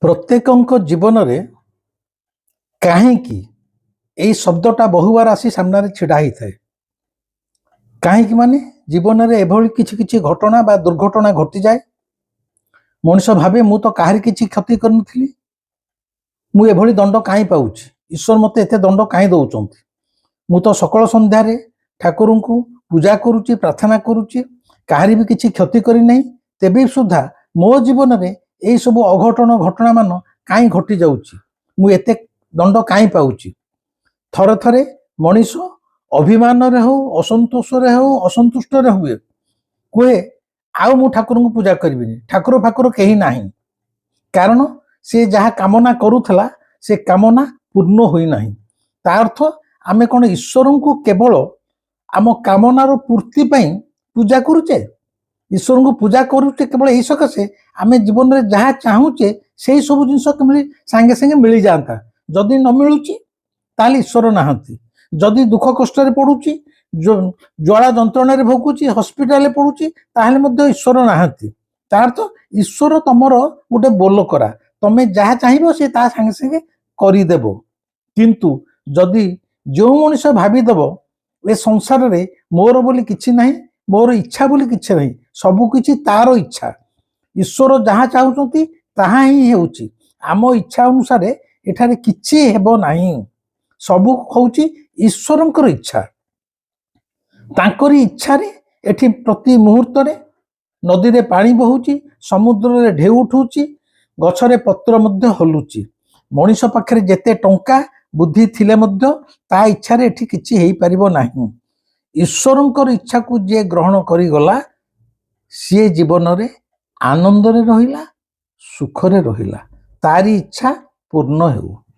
प्रत्येकଙ୍କ ଜୀବନରେ କାହିଁକି ଏଇ ଶବ୍ଦଟା ବହୁବାର ଆସି ସାମ୍ନାରେ ଛିଡ଼ା ହେଇଥାଏ। କାହିଁକି ମାନେ ଜୀବନରେ ଏଭଳି କିଛି କିଛି ଘଟଣା ବା ଦୁର୍ଘଟଣା ଘଟିଯାଏ। ମଣିଷ ଭାବେ ମୁଁ ତ କାହାରି କିଛି କ୍ଷତି କରିନଥିଲି, ମୁଁ ଏଭଳି ଦଣ୍ଡ କାହିଁ ପାଉଛି, ଈଶ୍ୱର ମୋତେ ଏତେ ଦଣ୍ଡ କାହିଁ ଦେଉଛନ୍ତି। ମୁଁ ତ ସକାଳ ସନ୍ଧ୍ୟାରେ ଠାକୁରଙ୍କୁ ପୂଜା କରୁଛି, ପ୍ରାର୍ଥନା କରୁଛି, କାହାରି ବି କିଛି କ୍ଷତି କରିନାହିଁ, ତେବେ ସୁଦ୍ଧା ମୋ ଜୀବନରେ ଏଇ ସବୁ ଅଘଟଣ ଘଟଣାମାନ କାହିଁ ଘଟି ଯାଉଛି, ମୁଁ ଏତେ ଦଣ୍ଡ କାହିଁ ପାଉଛି। ଥରେ ଥରେ ମଣିଷ ଅଭିମାନରେ ହଉ, ଅସନ୍ତୋଷରେ ହଉ, ଅସନ୍ତୁଷ୍ଟରେ ହୁଏ, କୁହେ ଆଉ ମୁଁ ଠାକୁରଙ୍କୁ ପୂଜା କରିବିନି, ଠାକୁର ଫାକୁର କେହି ନାହିଁ। କାରଣ ସେ ଯାହା କାମନା କରୁଥିଲା ସେ କାମନା ପୂର୍ଣ୍ଣ ହୋଇନାହିଁ। ତା ଅର୍ଥ ଆମେ କ'ଣ ଈଶ୍ୱରଙ୍କୁ କେବଳ ଆମ କାମନାର ପୂର୍ତ୍ତି ପାଇଁ ପୂଜା କରୁଛେ? ଈଶ୍ୱରଙ୍କୁ ପୂଜା କରୁଛେ କେବଳ ଏଇ ସକାଶେ ଆମେ ଜୀବନରେ ଯାହା ଚାହୁଁଛେ ସେଇ ସବୁ ଜିନିଷ କେମିତି ସାଙ୍ଗେ ସାଙ୍ଗେ ମିଳିଯାଆନ୍ତା। ଯଦି ନ ମିଳୁଛି ତାହେଲେ ଈଶ୍ୱର ନାହାନ୍ତି। ଯଦି ଦୁଃଖ କଷ୍ଟରେ ପଡୁଛି, ଜ୍ୱାଳା ଯନ୍ତ୍ରଣାରେ ଭୋଗୁଛି, ହସ୍ପିଟାଲରେ ପଡୁଛି, ତାହେଲେ ମଧ୍ୟ ଈଶ୍ୱର ନାହାନ୍ତି। ତା ଅର୍ଥ ଈଶ୍ୱର ତମର ଗୋଟେ ବୋଲ କରା, ତମେ ଯାହା ଚାହିଁବ ସେ ତା ସାଙ୍ଗେ ସାଙ୍ଗେ କରିଦେବ। କିନ୍ତୁ ଯଦି ଯେଉଁ ମଣିଷ ଭାବିଦେବ ଏ ସଂସାରରେ ମୋର ବୋଲି କିଛି ନାହିଁ, ମୋର ଇଚ୍ଛା ବୋଲି କିଛି ନାହିଁ, ସବୁ କିଛି ତାର ଇଚ୍ଛା, ଈଶ୍ୱର ଯାହା ଚାହୁଁଛନ୍ତି ତାହା ହିଁ ହେଉଛି, ଆମ ଇଚ୍ଛା ଅନୁସାରେ ଏଠାରେ କିଛି ହେବ ନାହିଁ। ସବୁ ହେଉଛି ଈଶ୍ୱରଙ୍କର ଇଚ୍ଛା। ତାଙ୍କରି ଇଚ୍ଛାରେ ଏଠି ପ୍ରତି ମୁହୂର୍ତ୍ତରେ ନଦୀରେ ପାଣି ବହୁଛି, ସମୁଦ୍ରରେ ଢେଉ ଉଠୁଛି, ଗଛରେ ପତ୍ର ମଧ୍ୟ ହଲୁଛି। ମଣିଷ ପାଖରେ ଯେତେ ଟଙ୍କା ବୁଦ୍ଧି ଥିଲେ ମଧ୍ୟ ତା ଇଚ୍ଛାରେ ଏଠି କିଛି ହେଇପାରିବ ନାହିଁ। ଈଶ୍ୱରଙ୍କର ଇଚ୍ଛାକୁ ଯିଏ ଗ୍ରହଣ କରିଗଲା ସିଏ ଜୀବନରେ ଆନନ୍ଦରେ ରହିଲା, ସୁଖରେ ରହିଲା, ତାରି ଇଚ୍ଛା ପୂର୍ଣ୍ଣ ହେଉ।